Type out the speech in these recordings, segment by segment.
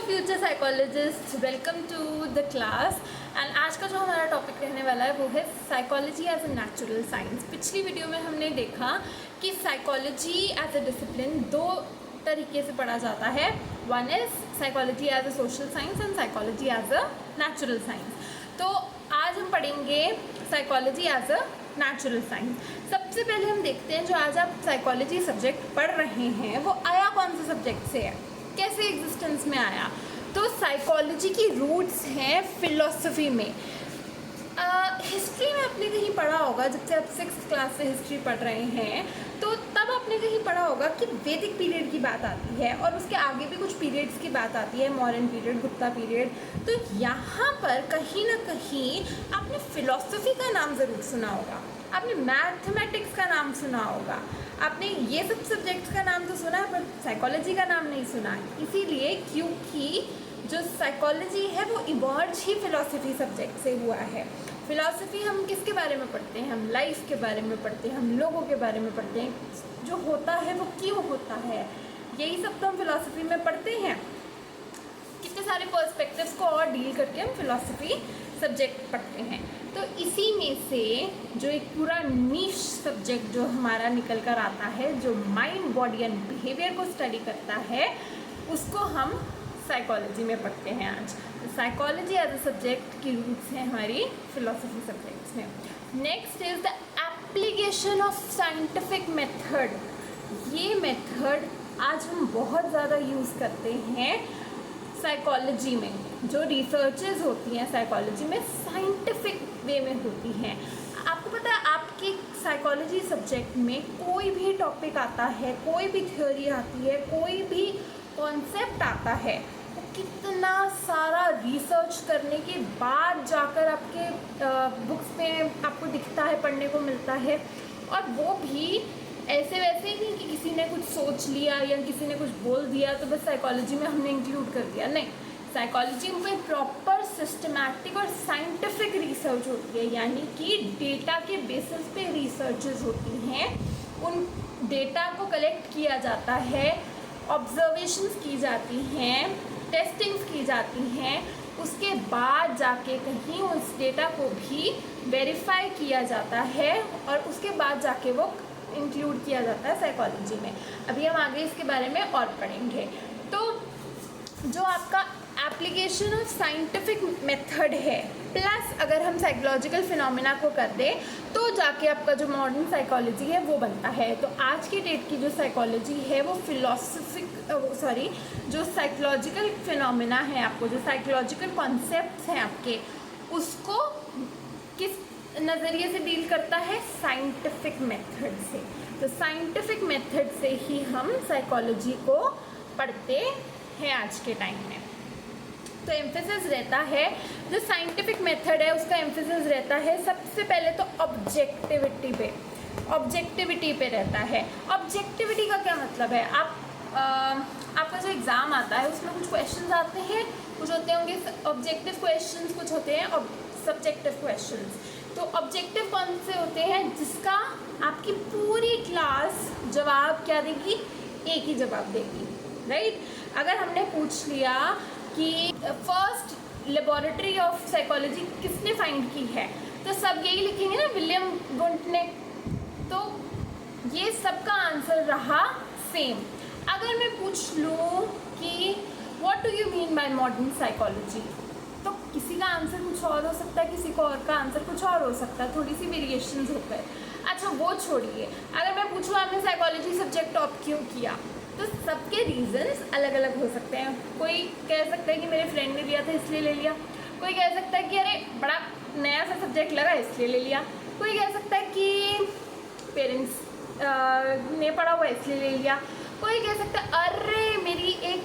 Future psychologist, welcome to the class. And आज का जो हमारा टॉपिक रहने वाला है वो है psychology as a natural science. पिछली वीडियो में हमने देखा कि साइकोलॉजी एज अ डिसिप्लिन दो तरीके से पढ़ा जाता है। One is psychology as a social science and psychology as a natural science. तो आज हम पढ़ेंगे psychology as a natural science. सबसे पहले हम देखते हैं जो आज आप साइकोलॉजी सब्जेक्ट पढ़ रहे हैं वो आया कौन से सब्जेक्ट से है, कैसे एग्जिस्टेंस में आया। तो साइकोलॉजी की रूट्स हैं फिलॉसफी में। हिस्ट्री में आपने कहीं पढ़ा होगा, जब से आप 6th क्लास से हिस्ट्री पढ़ रहे हैं तो तब आपने कहीं पढ़ा होगा कि वैदिक पीरियड की बात आती है और उसके आगे भी कुछ पीरियड्स की बात आती है, मॉडर्न पीरियड, गुप्ता पीरियड। तो यहाँ पर कहीं ना कहीं आपने फिलॉसफी का नाम ज़रूर सुना होगा, आपने मैथमेटिक्स का नाम सुना होगा, आपने ये सब सब्जेक्ट्स का नाम तो सुना है पर साइकोलॉजी का नाम नहीं सुना। इसीलिए क्योंकि जो साइकोलॉजी है वो इवॉल्व ही फिलॉसफी सब्जेक्ट से हुआ है। फिलॉसफी हम किसके बारे में पढ़ते हैं? हम लाइफ के बारे में पढ़ते हैं, हम लोगों के बारे में पढ़ते हैं, जो होता है वो क्यों होता है, यही सब तो हम फिलॉसफी में पढ़ते हैं। कितने सारे पर्सपेक्टिव्स को और डील करके हम फिलॉसफी सब्जेक्ट पढ़ते हैं। तो इसी में से जो एक पूरा नीश सब्जेक्ट जो हमारा निकल कर आता है, जो माइंड, बॉडी एंड बिहेवियर को स्टडी करता है, उसको हम साइकोलॉजी में पढ़ते हैं आज। साइकोलॉजी एज अ सब्जेक्ट की रूट्स हैं हमारी फिलॉसफी सब्जेक्ट्स में। Next is the application of scientific method. ये मेथड आज हम बहुत ज़्यादा यूज़ करते हैं साइकोलॉजी में। जो रिसर्चेस होती हैं साइकोलॉजी में साइंटिफिक वे में होती हैं। आपको पता है आपके साइकोलॉजी सब्जेक्ट में कोई भी टॉपिक आता है, कोई भी थ्योरी आती है, कोई भी कॉन्सेप्ट आता है, वो कितना सारा रिसर्च करने के बाद जाकर आपके बुक्स में आपको दिखता है, पढ़ने को मिलता है। और वो भी ऐसे वैसे ही नहीं कि किसी ने कुछ सोच लिया या किसी ने कुछ बोल दिया तो बस साइकोलॉजी में हमने इंक्लूड कर दिया। नहीं, साइकोलॉजी में प्रॉपर सिस्टमैटिक और साइंटिफिक रिसर्च होती है, यानी कि डेटा के बेसिस पे रिसर्चेस होती हैं। उन डेटा को कलेक्ट किया जाता है, ऑब्जर्वेशंस की जाती हैं, टेस्टिंग्स की जाती हैं, उसके बाद जाके कहीं उस डेटा को भी वेरीफाई किया जाता है और उसके बाद जाके वो इंक्लूड किया जाता है साइकोलॉजी में। अभी हम आगे इसके बारे में और पढ़ेंगे। तो जो आपका एप्लीकेशन ऑफ साइंटिफिक मेथड है प्लस अगर हम साइकोलॉजिकल फिनोमेना को कर दें तो जाके आपका जो मॉडर्न साइकोलॉजी है वो बनता है। तो आज की डेट की जो साइकोलॉजी है वो जो साइकोलॉजिकल फिनोमेना है, आपको जो साइकोलॉजिकल कॉन्सेप्ट्स हैं आपके, उसको किस नज़रिए से डील करता है? साइंटिफिक मेथड से। तो साइंटिफिक मेथड से ही हम साइकोलॉजी को पढ़ते हैं आज के टाइम में। तो एम्फेसिस रहता है, जो साइंटिफिक मेथड है उसका एम्फेसिस रहता है सबसे पहले तो ऑब्जेक्टिविटी पे रहता है। ऑब्जेक्टिविटी का क्या मतलब है? आपका जो एग्ज़ाम आता है उसमें कुछ क्वेश्चंस आते हैं, कुछ होते होंगे ऑब्जेक्टिव क्वेश्चंस, कुछ होते हैं सब्जेक्टिव क्वेश्चंस। तो ऑब्जेक्टिव कौन से होते हैं? जिसका आपकी पूरी क्लास जवाब क्या देगी? एक ही जवाब देगी, राइट? अगर हमने पूछ लिया कि फर्स्ट लेबोरेटरी ऑफ साइकोलॉजी किसने फाइंड की है, तो सब यही लिखेंगे ना, विलियम वुंट ने। तो ये सबका आंसर रहा सेम। अगर मैं पूछ लूँ कि what do you mean by modern psychology, तो किसी का आंसर कुछ और हो सकता है, किसी को और का आंसर कुछ और हो सकता है, थोड़ी सी वेरिएशंस होता है। अच्छा वो छोड़िए, अगर मैं पूछूँ आपने साइकोलॉजी सब्जेक्ट टॉप क्यों किया, तो सबके रीजंस अलग अलग हो सकते हैं। कोई कह सकता है कि मेरे फ्रेंड ने लिया था इसलिए ले लिया, कोई कह सकता है कि अरे बड़ा नया सा सब्जेक्ट लगा इसलिए ले लिया, कोई कह सकता है कि पेरेंट्स ने पढ़ा हुआ इसलिए ले लिया, कोई कह सकता है अरे मेरी एक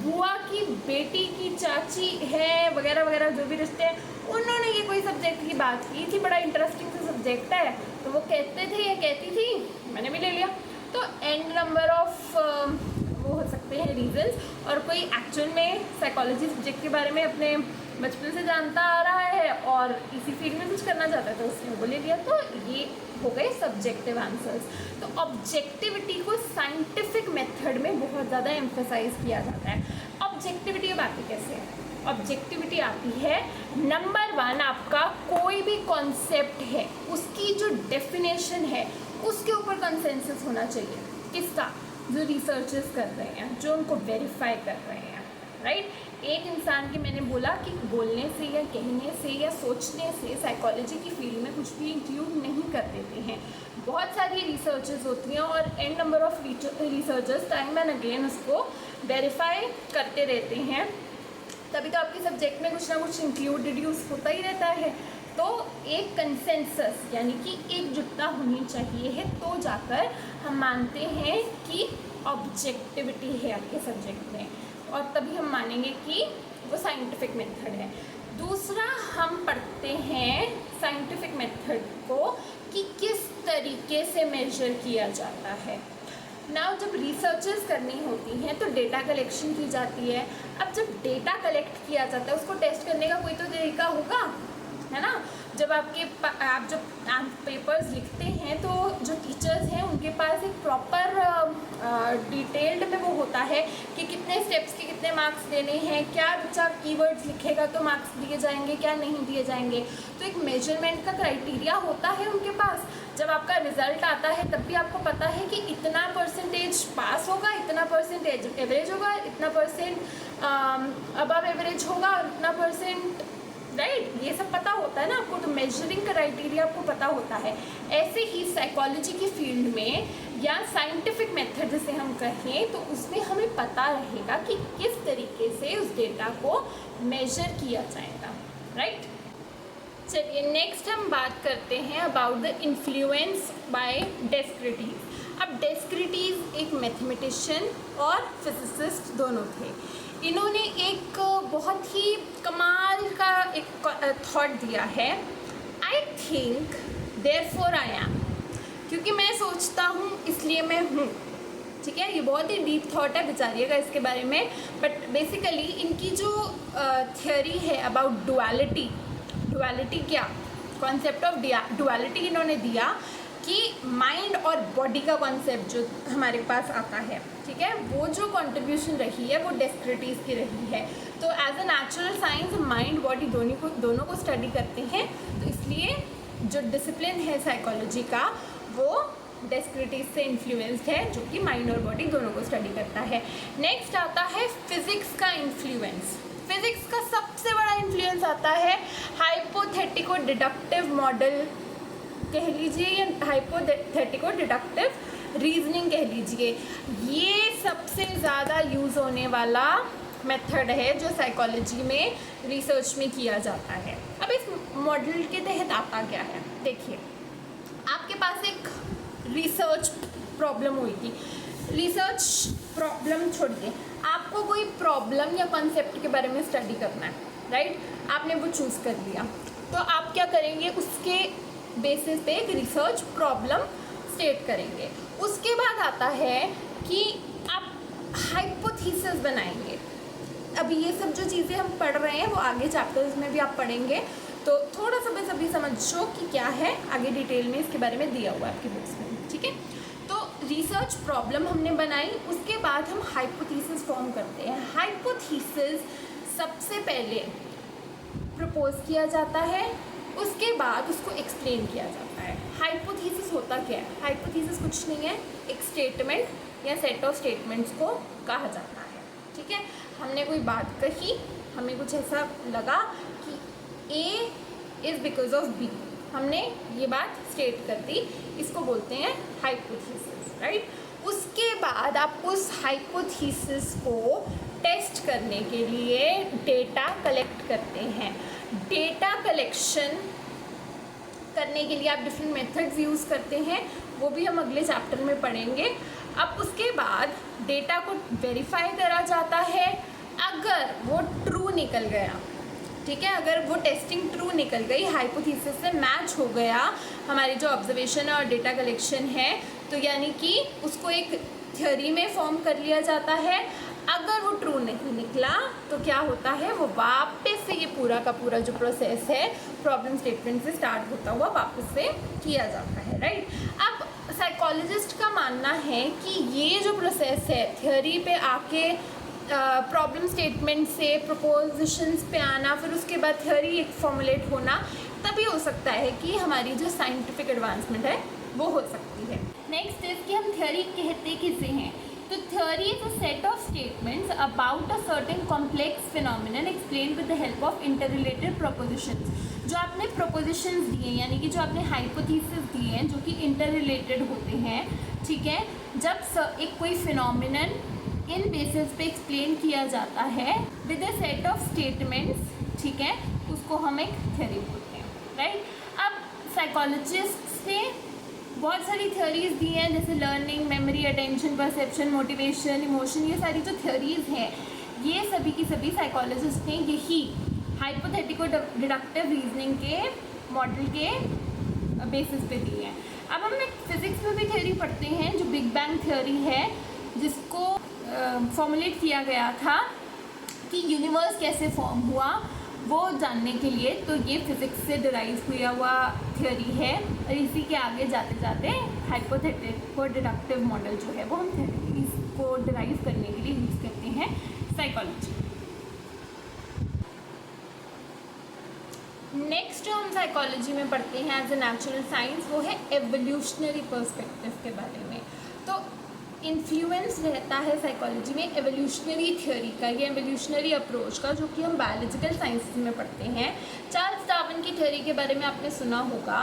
बुआ की बेटी की चाची है, वगैरह वगैरह, जो भी रिश्ते हैं, उन्होंने ये कोई सब्जेक्ट की बात की थी, बड़ा इंटरेस्टिंग सा सब्जेक्ट है, तो वो कहते थे या कहती थी, मैंने भी ले लिया। तो एंड नंबर ऑफ वो हो सकते हैं रीजंस। और कोई एक्चुअल में साइकोलॉजी सब्जेक्ट के बारे में अपने बचपन से जानता आ रहा है और इसी फील्ड में कुछ करना चाहता है तो उसने वो ले लिया। तो ये हो गए सब्जेक्टिव आंसर्स। तो ऑब्जेक्टिविटी को साइंटिफिक मेथड में बहुत ज़्यादा एम्फेसाइज किया जाता है। ऑब्जेक्टिविटी अब आती कैसे है? ऑब्जेक्टिविटी आती है, नंबर 1, आपका कोई भी कॉन्सेप्ट है उसकी जो डेफिनेशन है उसके ऊपर कंसेंसस होना चाहिए। किसका? जो रिसर्चर्स कर रहे हैं, जो उनको वेरीफाई कर रहे हैं, राइट। एक इंसान की, मैंने बोला कि बोलने से या कहने से या सोचने से साइकोलॉजी की फील्ड में कुछ भी इंक्लूड नहीं कर देते हैं। बहुत सारी रिसर्चेस होती हैं और an number of researchers time and again उसको वेरीफाई करते रहते हैं, तभी तो आपके सब्जेक्ट में कुछ ना कुछ इंक्लूड रिड्यूस होता ही रहता है। तो एक कंसेंसस यानी कि एकजुटता होनी चाहिए है, तो जाकर हम मानते हैं कि ऑब्जेक्टिविटी है आपके सब्जेक्ट में, और तभी हम मानेंगे कि वो साइंटिफिक मेथड है। दूसरा, हम पढ़ते हैं साइंटिफिक मेथड को कि किस तरीके से मेजर किया जाता है। नाउ जब रिसर्चेस करनी होती हैं तो डेटा कलेक्शन की जाती है। अब जब डेटा कलेक्ट किया जाता है उसको टेस्ट करने का कोई तो तरीका होगा, है ना। जब आप जब पेपर्स लिखते हैं तो जो टीचर्स हैं उनके पास एक प्रॉपर डिटेल्ड में वो होता है कि कितने स्टेप्स के कितने मार्क्स देने हैं, क्या बच्चा कीवर्ड्स लिखेगा तो मार्क्स दिए जाएंगे, क्या नहीं दिए जाएंगे। तो एक मेजरमेंट का क्राइटेरिया होता है उनके पास। जब आपका रिजल्ट आता है तब भी आपको पता है कि इतना परसेंटेज पास होगा, इतना परसेंटेज एवरेज होगा, इतना परसेंट अबव एवरेज होगा और इतना परसेंट, राइट। ये सब पता होता है ना आपको, तो मेजरिंग क्राइटेरिया आपको पता होता है। ऐसे ही साइकोलॉजी की फील्ड में या साइंटिफिक मेथड जिसे हम कहें तो उसमें हमें पता रहेगा कि किस तरीके से उस डेटा को मेजर किया जाएगा, राइट। चलिए नेक्स्ट हम बात करते हैं अबाउट द इन्फ्लुएंस बाय डेस्क्रिटीज। अब डेस्क्रिटीज एक मैथमेटिशियन और फिजिसिस्ट दोनों थे। इन्होंने एक बहुत ही कमाल का एक थॉट दिया है, I think therefore I am. क्योंकि मैं सोचता हूँ इसलिए मैं हूँ, ठीक है। ये बहुत ही डीप थॉट है, विचारिएगा इसके बारे में। बट बेसिकली इनकी जो थियोरी है अबाउट डुअलिटी, डुअलिटी क्या, कॉन्सेप्ट ऑफ डुअलिटी इन्होंने दिया कि माइंड और बॉडी का कॉन्सेप्ट जो हमारे पास आता है, ठीक है, वो जो कंट्रीब्यूशन रही है वो डेस्क्रिटीज की रही है। तो as a natural science mind body दोनों को स्टडी करते हैं, तो इसलिए जो डिसिप्लिन है साइकोलॉजी का वो डेस्क्रिटीज से इन्फ्लुएंस्ड है, जो कि माइंड और बॉडी दोनों को स्टडी करता है। नेक्स्ट आता है फिजिक्स का इन्फ्लुएंस। फिजिक्स का सबसे बड़ा इन्फ्लुएंस आता है हाइपोथेटिको डिडक्टिव मॉडल कह लीजिए या हाइपोथेटिको डिडक्टिव रीजनिंग कह लीजिए। ये सबसे ज़्यादा यूज़ होने वाला मेथड है जो साइकोलॉजी में रिसर्च में किया जाता है। अब इस मॉडल के तहत आता क्या है, देखिए आपके पास एक रिसर्च प्रॉब्लम होगी। रिसर्च प्रॉब्लम छोड़िए, आपको कोई प्रॉब्लम या कॉन्सेप्ट के बारे में स्टडी करना है, राइट। आपने वो चूज़ कर लिया, तो आप क्या करेंगे, उसके बेसिस पे एक रिसर्च प्रॉब्लम स्टेट करेंगे। उसके बाद आता है कि आप हाइपोथेसिस बनाएंगे। अभी ये सब जो चीज़ें हम पढ़ रहे हैं वो आगे चैप्टर्स में भी आप पढ़ेंगे, तो थोड़ा सा बस अभी समझो कि क्या है, आगे डिटेल में इसके बारे में दिया हुआ है आपकी बुक्स में, ठीक है। तो रिसर्च प्रॉब्लम हमने बनाई, उसके बाद हम हाइपोथेसिस फॉर्म करते हैं। हाइपोथेसिस सबसे पहले प्रपोज किया जाता है, उसके बाद उसको एक्सप्लेन किया जाता है। हाइपोथेसिस होता क्या है, हाइपोथेसिस कुछ नहीं है, एक स्टेटमेंट या सेट ऑफ स्टेटमेंट्स को कहा जाता है, ठीक है। हमने कोई बात कही, हमें कुछ ऐसा लगा कि A is because of B, हमने ये बात स्टेट कर दी, इसको बोलते हैं हाइपोथेसिस, राइट। उसके बाद आप उस हाइपोथेसिस को टेस्ट करने के लिए डेटा कलेक्ट करते हैं। डेटा कलेक्शन करने के लिए आप डिफरेंट मेथड्स यूज़ करते हैं, वो भी हम अगले चैप्टर में पढ़ेंगे। अब उसके बाद डेटा को वेरीफाई करा जाता है। अगर वो ट्रू निकल गया, ठीक है, अगर वो टेस्टिंग ट्रू निकल गई, हाइपोथेसिस से मैच हो गया हमारी जो ऑब्जर्वेशन और डेटा कलेक्शन है, तो यानी कि उसको एक थ्योरी में फॉर्म कर लिया जाता है। अगर वो ट्रू नहीं निकला तो क्या होता है, वो वापस से ये पूरा का पूरा जो प्रोसेस है प्रॉब्लम स्टेटमेंट से स्टार्ट होता हुआ वापस से किया जाता है, राइट। अब साइकोलॉजिस्ट का मानना है कि ये जो प्रोसेस है, थ्योरी पे आके प्रॉब्लम स्टेटमेंट से प्रपोजिशंस पे आना, फिर उसके बाद थ्योरी एक फॉर्मुलेट होना, तभी हो सकता है कि हमारी जो साइंटिफिक एडवांसमेंट है वो हो सकती है। नेक्स्ट इज कि हम थ्योरी कहते किसे हैं। तो theory is a set of statements about a certain complex phenomenon explain with the help of interrelated propositions. जो आपने प्रोपोजिशंस दिए यानी कि जो आपने हाइपोथेसिस दिए हैं जो कि इंटररिलेटेड होते हैं, ठीक है, जब एक कोई फिनोमिनन इन बेसिस पे एक्सप्लेन किया जाता है with a set of statements, ठीक है, उसको हम एक थ्योरी बोलते हैं, राइट। अब साइकोलॉजिस्ट ने बहुत सारी थ्योरीज दी हैं, जैसे learning, memory, attention, perception, motivation, emotion, ये सारी जो थ्योरीज हैं ये सभी की सभी साइकोलॉजिस्ट ने यही हाइपोथेटिको डिडक्टिव रीजनिंग के मॉडल के बेसिस पे दी हैं। अब हम एक फिजिक्स में भी थ्योरी पढ़ते हैं जो बिग बैंग थ्योरी है, जिसको फॉर्मुलेट किया गया था कि यूनिवर्स कैसे फॉर्म हुआ वो जानने के लिए। तो ये फिज़िक्स से डिराइव हुआ थ्योरी है, और इसी के आगे जाते जाते हाइपोथेटिको डिडक्टिव मॉडल जो है वो हम थ्योरीज को डिराइव करने के लिए यूज़ करते हैं साइकोलॉजी। नेक्स्ट जो हम साइकोलॉजी में पढ़ते हैं एज ए नेचुरल साइंस वो है एवोल्यूशनरी पर्सपेक्टिव के बारे में। तो इन्फ्लुएंस रहता है साइकोलॉजी में एवोल्यूशनरी थ्योरी का या एवोल्यूशनरी अप्रोच का, जो कि हम बायोलॉजिकल साइंसेज में पढ़ते हैं। चार्ल्स डार्विन की थ्योरी के बारे में आपने सुना होगा,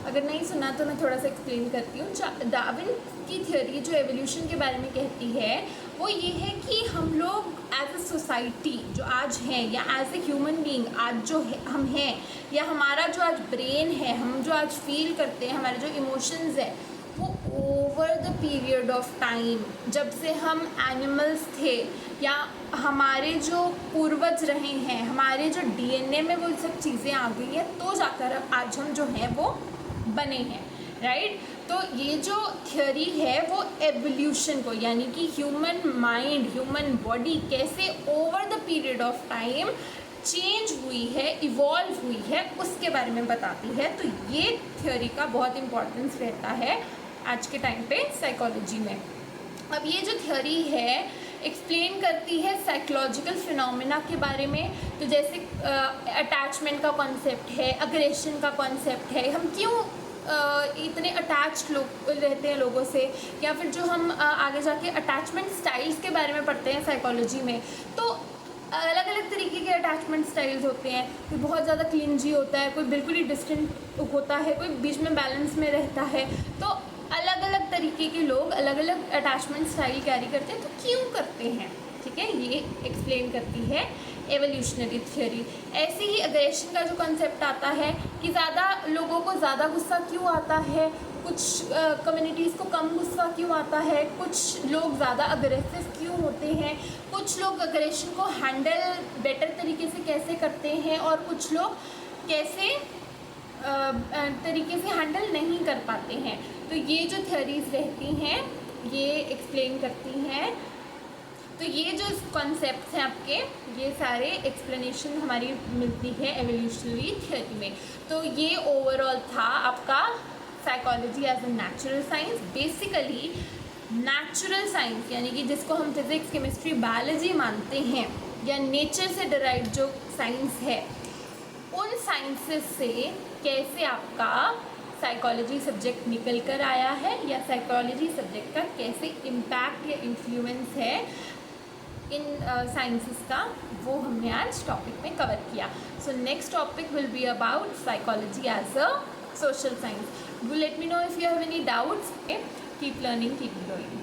अगर नहीं सुना तो मैं थोड़ा सा एक्सप्लेन करती हूँ। डार्विन की थ्योरी जो एवोल्यूशन के बारे में कहती है वो ये है कि हम लोग एज ए सोसाइटी जो आज हैं या एज ए ह्यूमन बीइंग आज जो हम हैं, या हमारा जो आज ब्रेन है, हम जो आज फील करते हैं, हमारे जो इमोशंस है, वो over the period of time जब से हम एनिमल्स थे या हमारे जो पूर्वज रहे हैं, हमारे जो डीएनए में वो सब चीज़ें आ गई हैं, तो जाकर आज हम जो हैं वो बने हैं, राइट। तो ये जो थ्योरी है वो एवोल्यूशन को यानी कि ह्यूमन माइंड, ह्यूमन बॉडी कैसे over the period of time change हुई है, इवॉल्व हुई है, उसके बारे में बताती है। तो ये थ्योरी का बहुत इम्पोर्टेंस रहता है आज के टाइम पे साइकोलॉजी में। अब ये जो थ्योरी है एक्सप्लेन करती है साइकोलॉजिकल फिनोमेना के बारे में। तो जैसे अटैचमेंट का कॉन्सेप्ट है, अग्रेशन का कॉन्सेप्ट है, हम क्यों इतने अटैच्ड लोग रहते हैं लोगों से, या फिर जो हम आगे जाके अटैचमेंट स्टाइल्स के बारे में pढ़ते हैं साइकोलॉजी में। तो अलग अलग तरीके के अटैचमेंट स्टाइल्स होते हैं, कोई बहुत ज़्यादा क्लिंजी होता है, कोई बिल्कुल ही डिस्टेंट होता है, कोई बीच में बैलेंस में रहता है। तो अलग अलग तरीके के लोग अलग अलग अटैचमेंट स्टाइल कैरी करते हैं, तो क्यों करते हैं, ठीक है, ये एक्सप्लेन करती है एवोल्यूशनरी थ्योरी। ऐसे ही अग्रेशन का जो कॉन्सेप्ट आता है कि ज़्यादा लोगों को ज़्यादा गुस्सा क्यों आता है, कुछ कम्युनिटीज़ को कम गुस्सा क्यों आता है, कुछ लोग ज़्यादा अग्रेसिव क्यों होते हैं, कुछ लोग अग्रेशन को हैंडल बेटर तरीके से कैसे करते हैं, और कुछ लोग कैसे तरीके से हैंडल नहीं कर पाते हैं। तो ये जो थ्योरीज रहती हैं ये एक्सप्लेन करती हैं। तो ये जो कॉन्सेप्ट्स हैं आपके, ये सारे एक्सप्लेनेशन हमारी मिलती है एवोल्यूशनरी थ्योरी में। तो ये ओवरऑल था आपका psychology as a natural science. Basically natural science यानी कि जिसको हम फिज़िक्स, केमिस्ट्री, बायोलॉजी मानते हैं, या नेचर से डिराइव जो साइंस है, उन साइंसेस से कैसे आपका साइकोलॉजी सब्जेक्ट निकल कर आया है, या साइकोलॉजी सब्जेक्ट का कैसे इम्पैक्ट या इन्फ्लुएंस है इन साइंसेस का, वो हमने आज टॉपिक में कवर किया। So next topic will be about psychology as a social science. Do let me know if you have any doubts. Okay? Keep learning, keep growing.